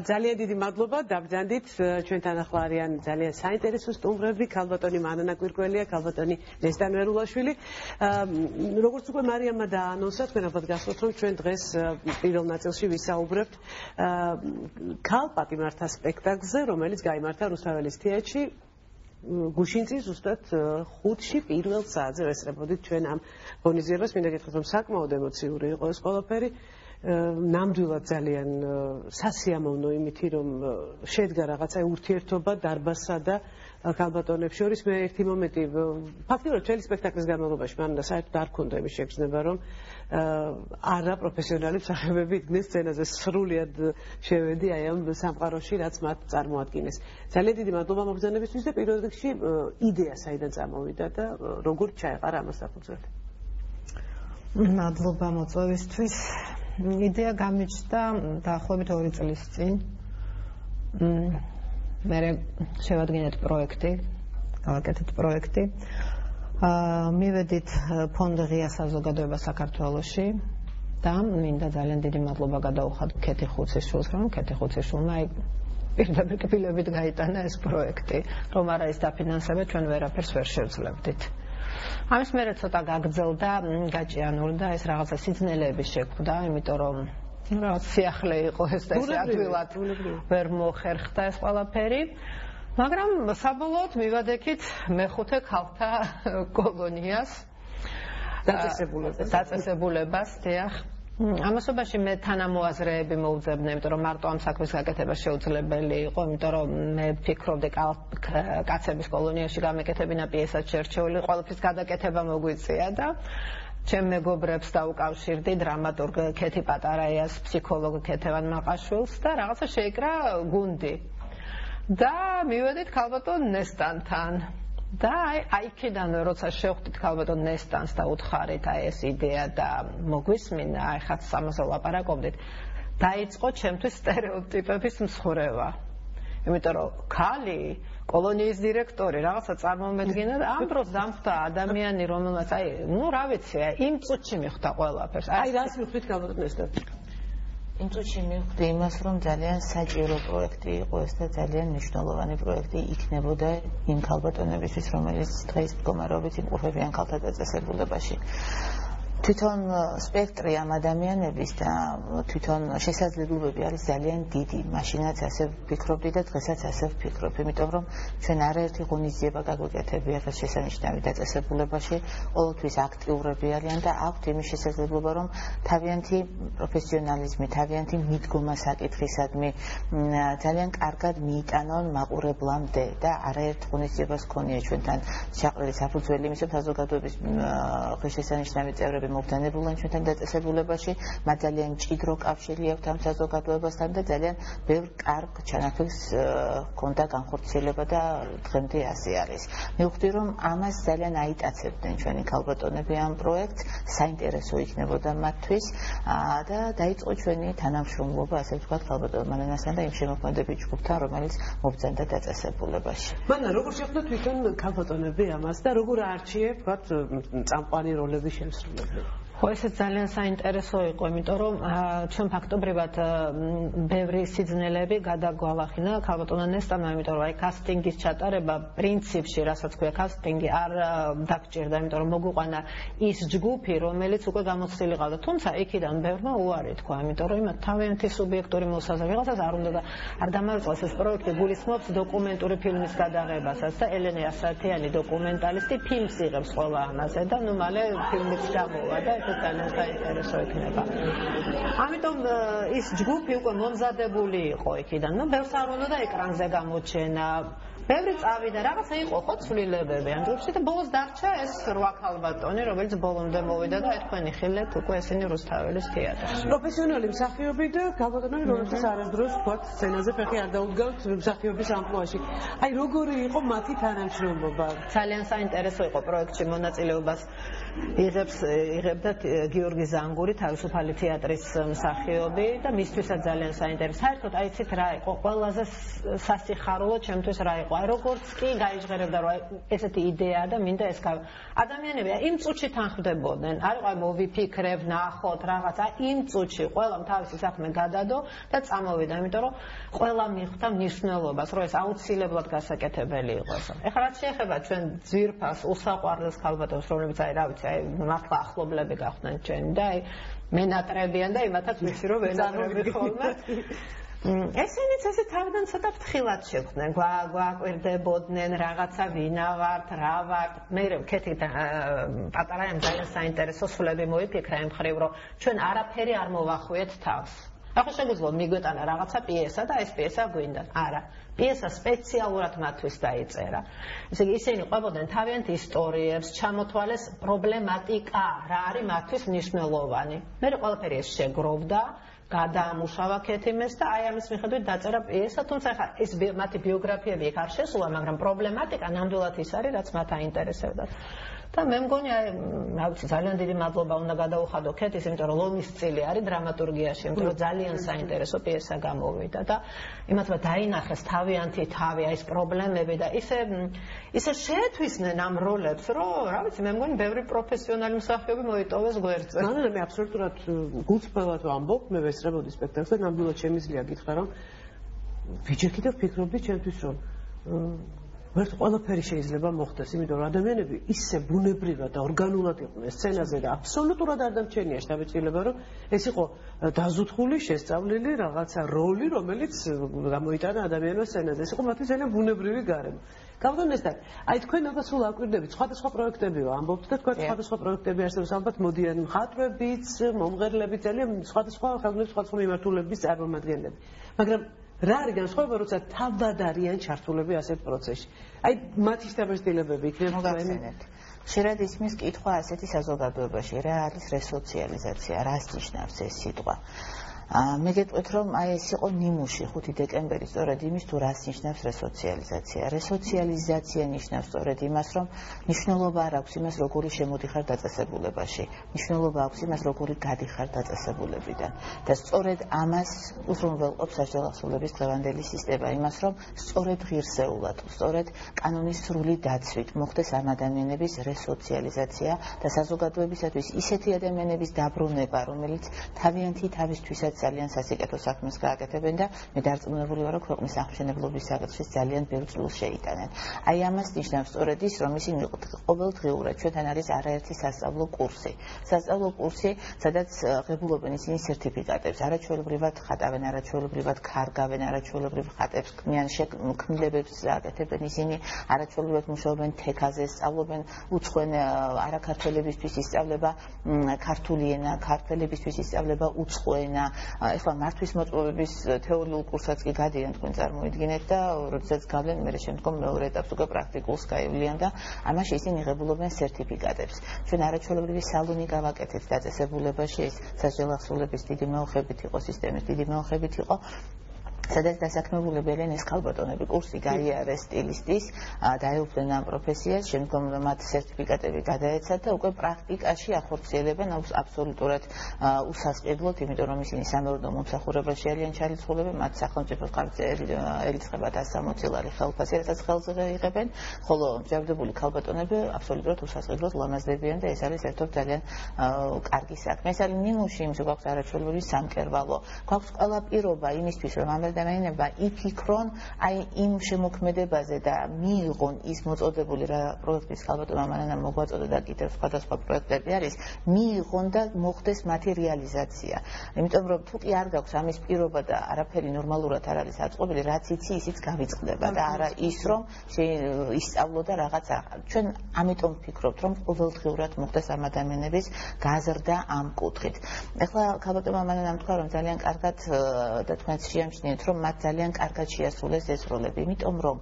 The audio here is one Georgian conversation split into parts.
ძალიან დიდი მადლობა, დაბრძანდით ჩვენთან ახლა არიან ძალიან საინტერესო სტუმრები, ქალბატონი მანანა კვირკველია, ქალბატონი ნესტან ვერულაშვილი. როგორც უკვე მარიამმა დაანონსა, თქვენ ალბათ გახსოვთ, რომ ჩვენ დღეს პირველ ნაწილში ვისაუბრებთ ქალ-პატიმართა სპექტაკლზე, რომელიც გაიმართა რუსთაველის თეატრში გუშინწის ზუსტად 5-ში პირველ საათზე ვესწრებოდით ჩვენ ამ ღონისძიებას. მინდა გითხრათ, რომ საკმაოდ ემოციური იყო ეს ყველაფერი. ნამდვილად ძალიან სასიამოვნო იმითი, რომ შედგა რაღაცა ურთიერთობა დარბაზსა და ქალბატონებს შორის. მე ერთი მომენტი ფაქტიურად მთელი სპექტაკლის განმავლობაში მან საერთოდ არ ქონდა იმის შეგრძნება, რომ არა პროფესიონალი მსახიობები იდგნენ სცენაზე. სრულიად შევედი აი ამ სამყაროში, რაც მათ წარმოადგენეს. ძალიან დიდი მადლობა მობრძანებისთვის და პირველ რიგში იდეა საიდან წამოვიდა და როგორ ჩაეყარა ამას საფუძველი. მადლობა მოწვევისთვის. იდეა გამიჩნდა დაახლოებით 2 წლის წინ. მე შევადგინეთ პროექტი, გავაკეთეთ პროექტი. მივედით ფონდ ღია საზოგადოება საქართველოში და მინდა ძალიან დიდი მადლობა გადაუხადო ქეთი ხუციშვილს, რომ ქეთი ხუციშვილმა პირდაპირ კბილებით გაიტანა ეს პროექტი, რომ არა ის დაფინანსება ჩვენ ვერაფერს ვერ შევძლებდით. ამის მერე ცოტა გაგრძელდა, გაჭიანურდა ეს რაღაცა სიძნელეები შეგვდა, იმიტომ რომ რაღაც სიახლე იყო ეს და ეს ადვილად ვერ მოხერხდა ეს ყველაფერი. მაგრამ საბოლოოდ მივადექით მეხუთე ქალთა კოლონიას, დაწესებულებას, დიახ. ამასობაში მე თანამოაზრეები მოვუძებნე, იმიტომ რომ მარტო ამ საქმის გაკეთება შეუძლებელი იყო, იმიტომ რომ მე ვფიქრობდი კაცების კოლონიაში გამეკეთებინა პიესად შერჩეული, ყველაფრის გადაკეთება მოგვიწია და ჩემ მეგობრებს დაუკავშირდი, დრამატურგ ქეთი პატარაიას, ფსიქოლოგ ქეთევან მაყაშვილს და რაღაცა შეიკრა გუნდი. და მივედით ქალბატონ ნესტანთან. და აი იქიდანვე როცა შევხვდით ქალბატონ ნესტანს და უთხარით აი ეს იდეა და მოგვისმინა, აი ხაც ამაზე ვლაპარაკობდით, დაიწყო ჩემთვის სტერეოტიპების მსხვერპლება. იმიტომ რომ ქალი კოლონიის დირექტორი რაღაცა წარმომედგინა და ამ დროს დამხვდა ადამიანი, რომელმაც აი რა ვიცი, იმ წუთში მიხვდა ყველაფერს. აი რას მიხვდით ქალბატონ ნესტან? იმ წუთში მივხვდი იმას, რომ ძალიან საჭირო პროექტი იყო ეს და ძალიან მნიშვნელოვანი პროექტი იქნებოდა იმ ქალბატონებისთვის, რომელიც დღეს მდგომარეობით იმყოფებიან ქალთა დაწესებულებაში. თვითონ სპექტრი ამ ადამიანების და თვითონ შესაძლებლობები არის ძალიან დიდი. მაშინაც ასე ვფიქრობდი და დღესაც ასე ვფიქრობ, იმიტომ რომ ჩვენ არაერთი ღონისძიება გაგვეკეთებია დღეს შესანიშნავი დაწესებულებაში, ყოველთვის აქტიურები არიან და აქვთ იმის შესაძლებლობა, რომ თავიანთი პროფესიონალიზმი, თავიანთი მიდგომა საკითხისადმი ძალიან კარგად მიიტანონ მაყურებლამდე და არაერთ ღონისძიებას ჰქონია ჩვენთან ჩაყრილი საფუძველი იმისა, რომ საზოგადოების ღირსშესანიშნავი წევრები მობრძანებულან ჩვენთან დაწესებულებაში, მათ ძალიან მჭიდრო კავშირი აქვთ ამ საზოგადოებასთან და ძალიან ბევრ კარგ ჩანაფიქრს ჰქონდა განხორციელება და დღემდე ასე არის. მივხვდი, რომ ამას ძალიან აიტაცებდნენ ჩვენი ქალბატონები ამ პროექტს, საინტერესო იქნებოდა მათთვის და დაიწყო ჩვენი თანამშრომლობა, ასე ვთქვათ, ქალბატონ მანანასთან და იმ შემოქმედებით ჯგუფთან, რომელიც მობრძანდა დაწესებულებაში. მანანა, როგორ შეხვდა თვითონ ქალბატონები ამას და როგორ აარჩიე, ვთქვათ, წამყვანი როლების შემსრულებლებს? ხო, ესეც ძალიან საინტერესო იყო, იმიტომ რომ ჩვენ ფაქტობრივად ბევრი სიძნელეები გადაგვალახინა ქალბატონ ნესტანმა, იმიტომ რომ აი კასტინგის ჩატარება პრინციპში, რასაც ქვია კასტინგი, არ დაგჭირდა, იმიტომ რომ მოგვიყვანა ის ჯგუფი, რომელიც უკვე გამოცდილი ყავდა. თუმცა იქიდან ბევრმა უარი თქვა, იმიტომ რომ იმათ თავიანთი სუბიექტური მოსაზრება ვიღაცას არ უნდა და არ დამარწყვეს ეს პროექტი გულისხმობს დოკუმენტური ფილმის გადაღებასაც და ელენე ასათიანი დოკუმენტალისტი ფილმს იღებს ყველა ამაზე და ნუ მალე ფილმიც გამოვა და ძალიან საინტერესო იქნება. ამიტომ ის ჯგუფი უკვე მომზადებული იყო იქიდან. ნუ ბევრს არ უნდა და ეკრანზე გამოჩენა. ბევრი წავიდა, რაღაცა იყო ხო ცვლილებები ამ ჯგუფში და ბოლოს დარჩა ეს 8 ქალბატონი, რომელიც ბოლომდე მოვიდა და თქვენი ხილეთ უკვე ესენი რუსთაველის თეატრში. პროფესიონალი მსახიობი და ქალბატონები, რომლებსაც არასდროს თქვათ სცენაზე ფეხი არ დაუდგავთ მსახიობის ამპლუაში. აი როგორი იყო მათი თანამშრომლობა? ძალიან საინტერესო იყო პროექტში მონაწილეობას იღებდა გიორგი ზანგური, თავისუფალი თეატრის მსახიობი და მისთვისაც ძალიან საინტერესო. საერთოდ აიცით რა იყო ყველაზე სასიხარულო ჩემთვის რა იყო იყო. როგორც კი გაიჟღერებდა რომ ესეთი იდეაა და მინდა ეს ადამიანები იმ წუთში თანხმდებოდნენ. არ იყო მოვიფიქრებ, ნახოთ რაღაცა, იმ წუთში ყველამ თავისი საქმე გადადო და წამოვიდა, იმიტომ რომ ყველამ მიხვდა მნიშვნელობას, რომ ეს აუცილებლად გასაკეთებელი იყოს. ეხლა რაც შეეხება ჩვენ ძვირფას უსაყვარლეს ქალბატონს, რომლებიც აი რა ვიცი, აი მართლა ახლობლები გახდნენ ჩვენი და აი მენატრებიან და იმათაც ვიცი რომ ვენატრები ხოლმე. ესენიც ესე თავიდან ცოტა ფრთხილად შეხვდნენ, გვაკვირდებოდნენ რაღაცა ვინა ვართ, რა ვართ. მე კეთი პატარა ამ ძალიან საინტერესო სულები მოიფიქრა იმ ხრივ, რომ ჩვენ არაფერი არ მოვახვიეთ თავს. ახლა შეგვიძლია მიგვეტანა რაღაცა პიესა და ეს პიესა გვინდა. არა, პიესა სპეციალურად მათთვის დაიწერა. ესე იგი ისინი ყვებოდნენ თავიანთ ისტორიებს, ჩამოთვალეს პრობლემატიკა, რა არის მათთვის მნიშვნელოვანი. მე ყველაფერი ეს შეგროვდა, გადაამუშავა ქეთიმეს და აი ამის მიხედვით დაწერა პიესა, თუმცა ხა ეს მათი ბიოგრაფიები იქ არ შესულა, მაგრამ პრობლემატიკა ნამდვილად ის არის, რაც მათ აინტერესებდა. და მე მგონი აი რა ვიცი ძალიან დიდი მადლობა უნდა გადაუხადო ქეთის, იმიტომ რომ ლომის წილი არის დრამატურგიაში, იმიტომ რომ ძალიან საინტერესო პიესა გამოვიდა და იმათმა დაინახეს თავიანთი თავი, აი ეს პრობლემები და ისე შეეთვისნენ ამ როლებს, რომ რა ვიცი, მე მგონი ბევრი პროფესიონალი მსახიობი მოიტოვეს გვერდზე. მე აბსოლუტურად გულწრფელად ვამბობ, მე ვესწრებოდი სპექტაკლს და ნამდვილად შემიძლია გითხრა, რომ ბიჭი კიდევ ფიქრობდი ჩემთვის, რომ ვერც ყველაფერი შეიძლება მოხდეს, იმიტომ რომ ადამიანები ისე ბუნებრივად და ორგანულად იყვნენ სცენაზე და აბსოლუტურად არ დამჩენია შთაბეჭდილება, რომ ეს იყო დაზუთხული, შესწავლილი რაღაცა როლი, რომელიც გამოიტანა ადამიანმა სცენაზე. ეს იყო მათთვის ძალიან ბუნებრივი გარემო. გავდონესთან, აი თქვენ ალბათ სულ აკვირდებით, სხვადასხვა პროექტებიო ამბობთ და თქვენ სხვადასხვა პროექტები არსებობს, ალბათ მოდიან მხატვრებიც, მომღერლებით, ძალიან სხვადასხვა ხელოვნების სხვადასხვა მიმართულების წარმომადგენლები. მაგრამ რა არის განსხვავება, როცა თავად არიან ჩართულები ასეთ პროცესში? აი მათი შთაბეჭდილებები იქნება მოგახსენებთ. ხშირად ისმის კითხვა ასეთი საზოგადოებაში, რა არის რესოციალიზაცია, რას ნიშნავს ეს სიტყვა? მე გეტყვით, რომ აი ეს იყო ნიმუში 5 დეკემბერი, სწორედ იმის თუ რას ნიშნავს რესოციალიზაცია. რესოციალიზაცია ნიშნავს სწორედ იმას, რომ მნიშვნელობა არ აქვს იმას, როგორი შემოდიხარ დაწესებულებაში. მნიშვნელობა აქვს იმას, როგორი გადიხარ დაწესებულებიდან. და სწორედ ამას უზრუნველყოფს საჯელახსოვლების დღევანდელი სისტემა, იმას, რომ სწორედ ღირსეულად, სწორედ კანონის სრული დაცვით მოხდეს ამ ადამიანების რესოციალიზაცია და საზოგადოებისათვის ისეთი ადამიანების დაბრუნება, რომელიც თავიანთი თავისთვისაც ძალიან სასიკეთო საქმეს გააკეთებენ და მე დარწმუნებული ვარ, რომ ქვეყნის აღმშენებლობის საკითხში ძალიან ბევრ წვლილს შეიტანენ. აი ამას ნიშნავს სწორედ ის, რომ ისინი ყოველდღიურად ჩვენთან არის არაერთი სასწავლო კურსი. სასწავლო კურსი, სადაც ღებულობენ ისინი სერტიფიკატებს, არაჩვეულებრივად ხატავენ, არაჩვეულებრივად ქარგავენ, არაჩვეულებრივ ხატებს ქმნილებებს აკეთებენ ისინი, არაჩვეულებრივად მუშაობენ თექაზე, სწავლობენ უცხოენ არაქართველებისთვის ისწავლება ქართული ენა, ქართველებისთვის ისწავლება უცხო ენა. ეხლა მართვის მოწყობების თეორიულ კურსაც კი გადიან თქვენ წარმოიდგინეთ და როდესაც გავლენ მე შემდგომ მეორე ეტაპს უკვე პრაქტიკულს გაივლიან და ამაში ისინი ღებულობენ სერტიფიკატებს. ჩვენ არაჩვეულებრივი სალონი გავაკეთეთ დაწესებულებაში, ეს საჯელახსოვლების დიდი მეოხებით იყო, სისტემის დიდი მეოხებით იყო. სადაც დასაქმებულები არიან ეს ქალბატონები, კურსი გაიარეს სტილისტის, დაეუფლნენ ამ პროფესიას, შემდგომ მათ სერტიფიკატები გადაეცათ და უკვე პრაქტიკაში ახორციელებენ აბსოლუტურად უსასყიდლოდ, იმიტომ რომ ისინი სამეურნეო მომსახურებაში არიან ჩარიცხულები, მათ სახელმწიფოს კარგზე ერიცხება 160 ლარი ხელფასი, რასაც ხელზე იღებენ, ხოლო მსჯავრდებული ქალბატონები აბსოლუტურად უსასყიდლოდ ლამაზდებიან და ეს არის ერთობ ძალიან კარგი საქმე. ეს არის ნიმუში იმის, რომ გვაქვს არაჩვეულებრივი სამკერვალო, გვაქვს ყველა პირობა იმისთვის, რომ ადამიანებმა იფიქრონ აი იმ შემოქმედებაზე და მიიღონ ის მოწოდებული რა პროექტის ქალბატონმა მანანამ მოგვაწოდა და კიდევ სხვადასხვა პროექტები არის, მიიღონ და მოხდეს მათი რეალიზაცია. იმიტომ რომ თუ კი არ გაქვს ამის პირობა და არაფერი ნორმალურად არ არის აწყობილი, რაც იცი, ისიც გავიწყდება და არა ის, რომ ისწავლო და რაღაცა. ჩვენ ამიტომ ვფიქრობთ, რომ ყოველდღიურად მოხდეს ამ ადამიანების გაზრდა ამ კუთხით. ეხლა ქალბატონმა მანანამ თქვა, რომ ძალიან კარგად და თქვენც შეამჩნიეთ, რომ მათ ძალიან კარგად შეასრულეს ეს როლები, იმიტომ რომ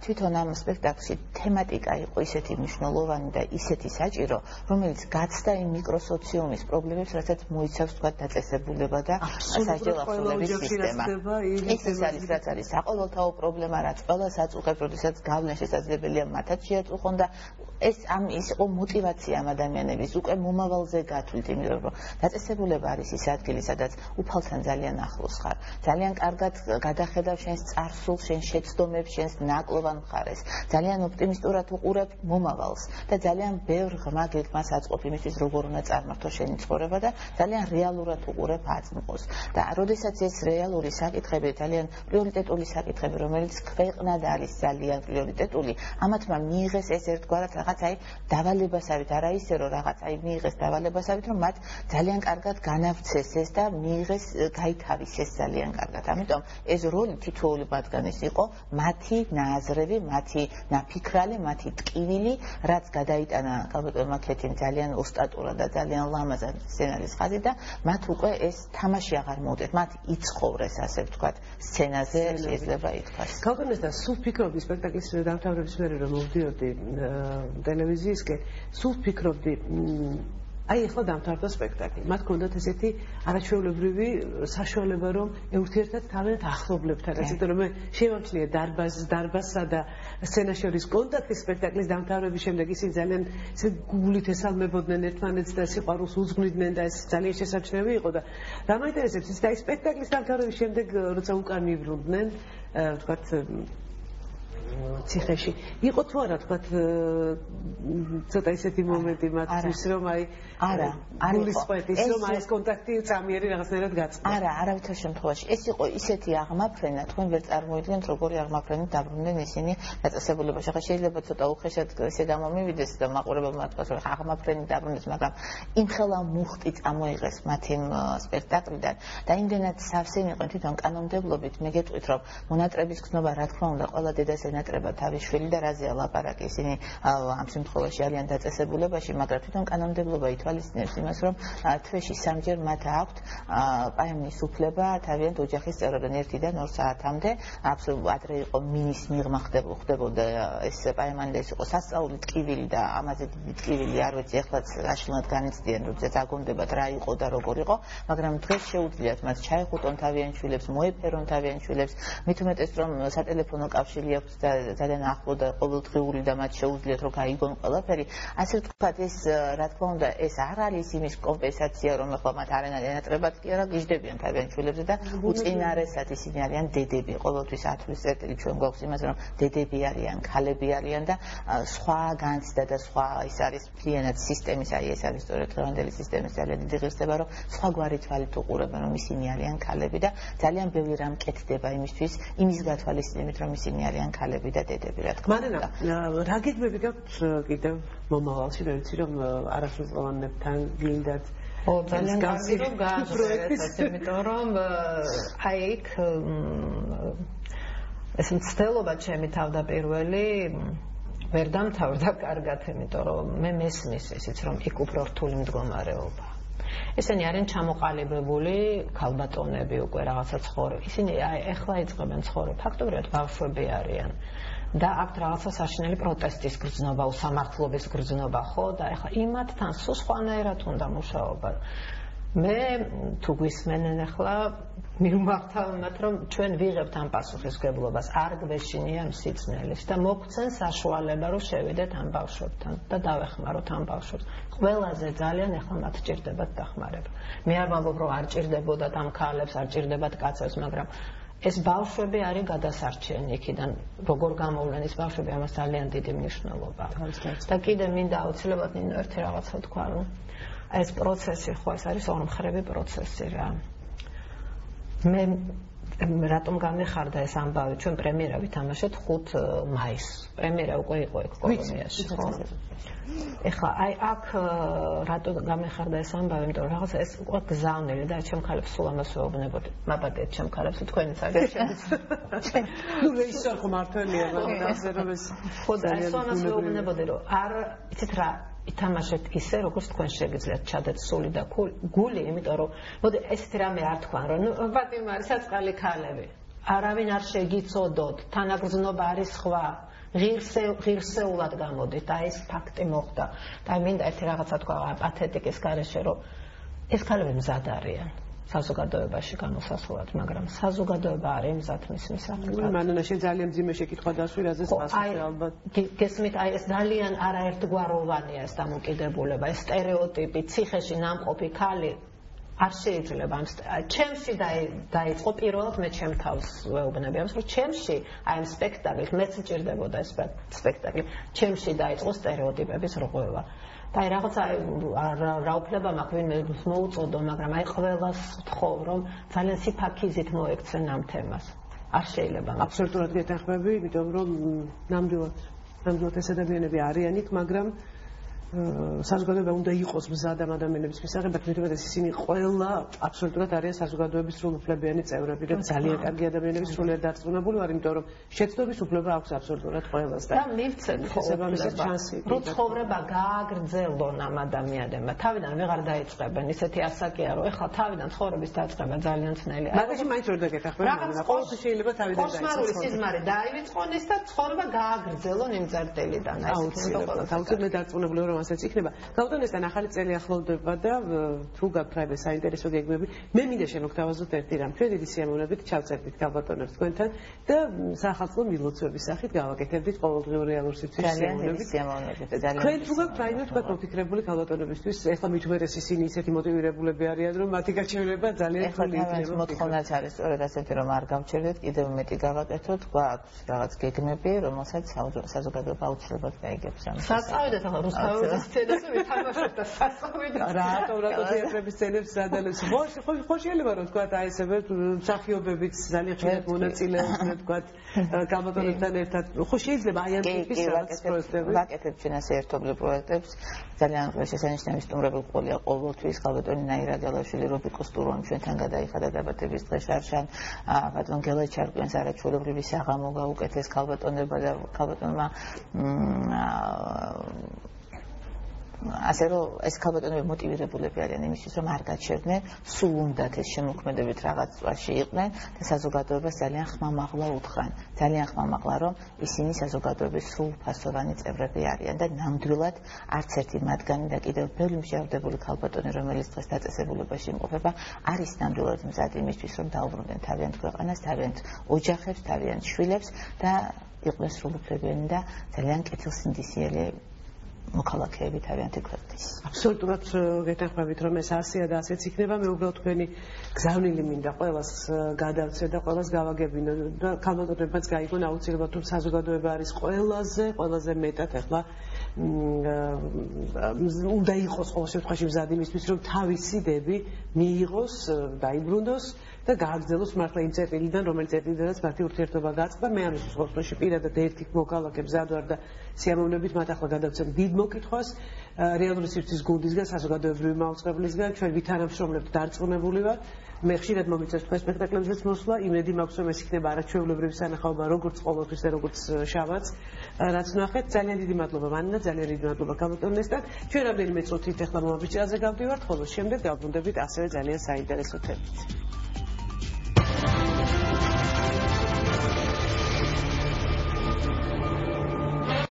თვითონ ამ სპექტაკლში თემატიკა იყო ისეთი მნიშვნელოვანი და ისეთი საჭირო, რომელიც გაცდა იმ მიკროსოციუმის პრობლემებს, რასაც მოიცავს თქვა დაწესებულება და საჯელახსოვლების სისტემა. ეს არის რაც არის საყოველთაო პრობლემა, რაც ყველას აწუხებს, როდესაც გავლენა შესაძლებელია მათაც შეაწუხონ და ეს იყო мотивация ამ ადამიანების უკვე მომავალზე გათვლით, იმიტომ რომ დაწესებულება არის ის ადგილი, სადაც უფალთან ძალიან ახლოს ხარ. ძალიან კარგად გადახედავ შენს წარსულს, შენს შეცდომებს, შენს ნაკლოვან მხარეს. ძალიან ოპტიმისტურად უყურებ მომავალს და ძალიან ბევრ ღრმა გეგმას აწყობ იმისთვის, როგორ უნდა წარმართო შენი ცხოვრება და ძალიან რეალურად უყურებ აწმყოს. და როდესაც ეს რეალური საკითხები, ძალიან პრიორიტეტული საკითხები, რომელიც ქვეყნად არის ძალიან პრიორიტეტული, ამათმა მიიღეს ეს ერთგვარად რაღაც აი დავალებასავით, არა ისე რომ რაღაც აი მიიღეს დავალებასავით, რომ მათ ძალიან კარგად განავცეს ეს და მიიღეს გაითავისეს ძალიან კარგად. ამიტომ ეს როლი თითოეული მათგანის იყო მათი ნააზრევი, მათი ნაფიქრალი, მათი ტკივილი, რაც გადაიტანა ქალბატონმა ქეთიმ ძალიან ოსტატურად და ძალიან ლამაზად სცენარის ხაზი და მათ უკვე ეს თამაში აღარ მოუწევთ. მათ იცხოვრეს, ასე ვთქვათ, სცენაზე შეიძლება ითქვას. ქალბატონს და სულ ფიქრობდი სპექტაკლის დამთავრების მერე რომ მოვდიოდი ტელევიზიისკენ, სულ ფიქრობდი აი ახლა დამთავრდა სპექტაკლი. მათ ჰქონდათ ესეთი არაჩვეულებრივი საშუალება რომ ურთიერთად თავიანთ ახლობლებთან, იმიტომ რომ მე შევამჩნიე დარბაზსა და სცენას შორის კონტაქტი სპექტაკლის დამთავრების შემდეგ ისინი ძალიან ესე გულით ესალმებოდნენ ერთმანეთს და სიყვარულს უძღვნიდნენ და ეს ძალიან შესამჩნევი იყო და რა მაინტერესებს ის და აი სპექტაკლის დამთავრების შემდეგ როცა უკან მიბრუნდნენ, ვთქვათ ციხეში იყო თუ არა თქვათ ცოტა ისეთი მომენტი მათთვის რომ აი არა გულისხმეთის რომ აი ეს კონტაქტი წამიერი რაღაცნაირად გაწყდა არა არავითარ შემთხვევაში ეს იყო ისეთი აღმაფრენა თქვენ ვერ წარმოიდგენთ როგორი აღმაფრენით დაბრუნდნენ ისინი დაწესებულებაში ხა შეიძლება ცოტა უხეშად ესე გამომივიდეს და მაყურებელმა თქვას რომ აღმაფრენით დაბრუნდეს მაგრამ იმხელა მუხტი წამოიღეს მათი სპექტაკლიდან და იმდენად სავსე მიყვენ თვითონ კანონმდებლობით მე გეტყვით რომ მონატრების გზნობა რა თქმა უნდა ყველა დედას ენატრება თავის შვილი და რაზეა ლაპარაკი ისინი ამ შემთხვევაში არიან დაწესებულებაში მაგრამ თვითონ კანონმდებლობა ითვალისწინებს იმას რომ თვეში სამჯერ მათ აქვთ პაემნის უფლება თავიანთ ოჯახის წევრებთან 1-დან 2 საათამდე აბსოლუტურად ადრე იყო მინის მიღმა ხდებოდა ეს პაემანი და ეს იყო სასწაული ტკივილი და ამაზე დიდი ტკივილი არ ვიცი ეხლაც აშლილად განიცდიან როდესაც აგონდებათ რა იყო და როგორ იყო მაგრამ დღეს შეუძლიათ მათ ჩაეხუტონ თავიანთ შვილებს მოეფერონ თავიანთ შვილებს მით უმეტეს რომ სატელეფონო კავშირი აქვს და ძალიან ახლო და ყოველდღიური და მათ შეუძლიათ რომ გაიგონ ყველაფერი ასე ვთქვათ ეს რა თქმა უნდა ეს არ არის იმის კომპენსაცია რომ ახლა მათ არიან ენატრებად კი არა გიждდებიან თავიანთ შვილებზე და უწინარესად ისინი არიან დედები ყოველთვის ათვლის წერტილი ჩვენ გვაქვს იმას რომ დედები არიან ქალები არიან და სხვა განცდა და სხვა ის არის მთლიანად სისტემის აი ეს არის სწორედ დღევანდელი სისტემის ძალიან დიდი ღირსება რომ სხვაგვარი თვალით უყურებენ რომ ისინი არიან ქალები და ძალიან ბევრი რამ კეთდება იმის გათვალისწინებით რომ ისინი არიან ქალები და დედები რა თქმა უნდა მაგრამ რა გეგმები გაქვთ კიდევ მომავალში მე ვიცი რომ არასრულწლოვანებთან გინდათ ძალიან კარგი რომ გააზრდეთ იმიტომ რომ აი იქ ეს მცდელობა ჩემი თავდაპირველი ვერ დამთავრდა კარგად იმიტომ რომ მე მესმის ისიც რომ იქ უფრო რთული მდგომარეობა ესენი არიან ჩამოყალიბებული ქალბატონები უკვე რაღაცა ცხოვრება ისინი ეხლა იწყებენ ცხოვრება ფაქტობრივად ბავშვები არიან და აქვთ რაღაცა საშინელი პროტესტის გრძნობა, უსამართლობის გრძნობა, ხო და ეხლა იმათთან სულ სხვანაირად უნდა მუშაობა. მე თუ გვისმენენ ახლა მივმართავ მათ რომ ჩვენ ვიღებთ ამ პასუხისმგებლობას, არ გვეშინია სიცნელის და მოგცენ საშუალება რომ შევიდეთ ამ ბავშვებთან და დავეხმაროთ ამ ბავშვებს. ყველაზე ძალიან ახლა მათ ჭირდებათ დახმარება. მე არ ვამბობ რომ არ ჭირდებოდათ ამ ქალებს, არ ჭირდებათ კაცებს, მაგრამ ეს ბავშვები არის გადასარჩენი იქიდან როგორ გამოვლენ ეს ბავშვები ამას ძალიან დიდი მნიშვნელობა აქვს და კიდე მინდა აუცილებლად ნინო ერთი რაღაცა თქვა რომ ეს პროცესი ხო ეს არის ორმხრივი პროცესი რა მე რატომ გამეხარდა ეს ამბავი ჩვენ პრემიერა ვითამაშეთ 5 მაისს პრემიერა უკვე იყო ეგ კოლონიაში ხო ეხლა აი აქ რატო გამეხარდა ეს ამბავი იმიტომ რომ რაღაცა ეს უკვე გზავნილი და ჩემ ქალებს სულ ამას ვეუბნებოდი მაბადეთ ჩემ ქალებს თქვენიც არ შეგვიძლია ნუ ისე ხო მართალია მაგაზე რომ ეს ხო და ეს ამას ვეუბნებოდი რომ არ იცით რა ითამაშეთ ისე როგორც თქვენ შეგიძლიათ ჩადეთ სული და გული იმიტომ რომ მოდი ესეთი რამე არ თქვან რომ ნუ პატიმ არის საწყალი ქალები არავინ არ შეგიცოდოთ თანაგრძნობა არის სხვა ღირსეულად გამოდით და ეს ფაქტი მოხდა და მინდა ერთი რაღაცა თქვა პათეტიკის გარეშე რომ ეს ქალები მზად არიან საზოგადოებაში განუსასრულად, მაგრამ საზოგადოება არ ემზად მის მისაღებად. მანანა შენ ძალიან მძიმე შეკითხვა დასვი, რაზეც პასუხი ალბათ. გესმით, აი ეს ძალიან არაერთგვაროვანია ეს დამოკიდებულება, ეს სტერეოტიპი, ციხეში ნამყოფი ქალი არ შეიძლება ჩემში დაიწყო პირველად მე ჩემ თავს ვეუბნები ამას რომ ჩემში აი ამ სპექტაკლით მეც მჭირდებოდა ეს სპექტაკლი ჩემში დაიწყო სტერეოტიპების რღვევა და აი რაღაცა რა უფლება მაქვს ვინმე მოუწოდო მაგრამ აი ყველას ვთხოვ რომ ძალიან სიფაქიზით მოექცენ ამ თემას არ შეიძლება აბსოლუტურად გეთანხმები იმიტომ რომ ნამდვილად ეს ადამიანები არიანით მაგრამ საზოგადოება უნდა იყოს მზად ამ ადამიანების მისაღებად, მეტად ისინი ყველა აბსოლუტურად არიან საზოგადოების სრულუფლებიანი წევრები და ძალიან კარგი ადამიანების სრულიად დარწმუნებული ვარ, იმიტომ რომ შეცდომის უფლება აქვს აბსოლუტურად ყველას და მივცეთ რომ ცხოვრება გააგრძელონ ამ ადამიანებმა. თავიდან ვეღარ დაიწყებენ, ისეთი ასაკია, რომ ეხლა თავიდან ცხოვრების დაწყება ძალიან ძნელია. მაგაში მაინც ვერ დაგეთახმები, მაგრამ ყოველთვის შეიძლება თავიდან დაიწყოს. კოშმარული სიზმარი დაივიწყონ ის და ცხოვრება გააგრძელონ იმ წერტილიდან. აუცილებლად დარწმუნებული ვარ ასეც იქნება. გაუტანესთან ახალი წელი ახლოვდება და თუ გაქვთ რაიმე საინტერესო გეგმები, მე მინდა შემოგთავაზოთ ერთი რამ. ჩვენ დიდი სიამოვნებით ჩავწერდით გალბატონებს თქვენთან და სახალხო მილოცვების სახით გავაკეთებდით ყოველდღიურ რეალურ სივრცეში სიამოვნებით. თქვენ თუ გაქვთ რაიმე თქვენ მოფიქრებული გალბატონებისთვის, ეხლა მით უმეტეს ისინი ისეთი მოტივირებულები არიან, რომ მათი გაჩერება ძალიან რთული იქნება. მოთხოვნაც არის სწორედ ასეთი, რომ არ გავჩერდეთ, კიდევ მეტი გავაკეთოთ, გვაქვს რაღაც გეგმები, რომელსაც საზოგადოება აუცილებლად გაიგებს. საწავიდეთ ახლა რუსთაველის სცენაზე ვეთამაშოთ და სასწავლით რატომ თეატრების სცენებს სადალებს ხო შეიძლება რომ თქვა აი ესე მსახიობებიც ძალიან ხშირად მონაწილეობენ თქვა გალბატონებთან ერთად ხო შეიძლება აი ამ ტიპის რაღაც პროექტები ვაკეთებ ჩვენ ასე ერთობლივ პროექტებს ძალიან შესანიშნავი სტუმრები ყოლია ყოველთვის გალბატონი ნაირაგელაშვილი რობიკო სტურონი ჩვენთან გადაიხადა დაბადების დღეს შარშან ბატონ გელა ჩარკვიანს არაჩვეულებრივი საღამო გაუკეთეს გალბატონება და გალბატონმა ასე რომ ეს ქალბატონები მოტივირებულები არიან იმისთვის რომ არ გაჩერდნენ სულ უნდათ ეს შემოქმედებით რაღაც წვაში იყვნენ და საზოგადოებას ძალიან ხმამაღლა უთხრან ძალიან ხმამაღლა რომ ისინი საზოგადოების სრულფასოვანი წევრები არიან და ნამდვილად არც ერთი მათგანი და კიდევ ბევრი მსჯავრდებული ქალბატონი რომელიც დღეს დაწესებულებაში იმყოფება არის ნამდვილად მზად იმისთვის რომ დაუბრუნდნენ თავიანთ ქვეყანას თავიანთ ოჯახებს თავიანთ შვილებს და იყვნენ სრულუფლებიანი და ძალიან კეთილსინდისიერი მოქალაქეები თავიანთი ქვეყნის. აბსოლუტურად გეთანხმებით რომ ეს ასეა და ასეც იქნება. მე უბრალოდ თქვენი გზავნილი მინდა ყველას გადავცე და ყველას გავაგებინო და ქალბატონებმაც გაიგონ აუცილებლად თუ საზოგადოება არის ყველაზე მეტად ახლა უნდა იყოს ყოველ შემთხვევაში მზად იმისთვის რომ თავისი დები მიიღოს, დაიბრუნოს და გააგრძელოს მართლა იმ წერტილიდან, რომელიც წერტილიდანაც მათი ურთიერთობა გაწყდა. მე ამისთვის ყოველთვის პირადად ერთი მოქალაქე მზად ვარ და სიამოვნებით მათ ახლა გადავცემ დიდ მოკითხვას რეალური სივრცის გუნდისგან, საზოგადოებრივი მაუწყებლისგან, ჩვენ ვითანამშრომლებთ დარწმუნებული ვარ. მე ხშირად მომიწევს თქვენ სპექტაკლებზეც მოსვლა, იმედი მაქვს რომ ეს იქნება არაჩვეულებრივი სანახაობა, როგორც ყოველთვის და როგორც შაბათს. რაც ნახეთ, ძალიან დიდი მადლობა მანინა, ძალიან დიდი მადლობა გალბატონესთან. ჩვენ რამდენიმე წუთით ახლა მომაბიჭრაზე გავდივართ, ხოლო შემდეგ დავბრუნდებით ასევე ძალიან საინტერესო თემით.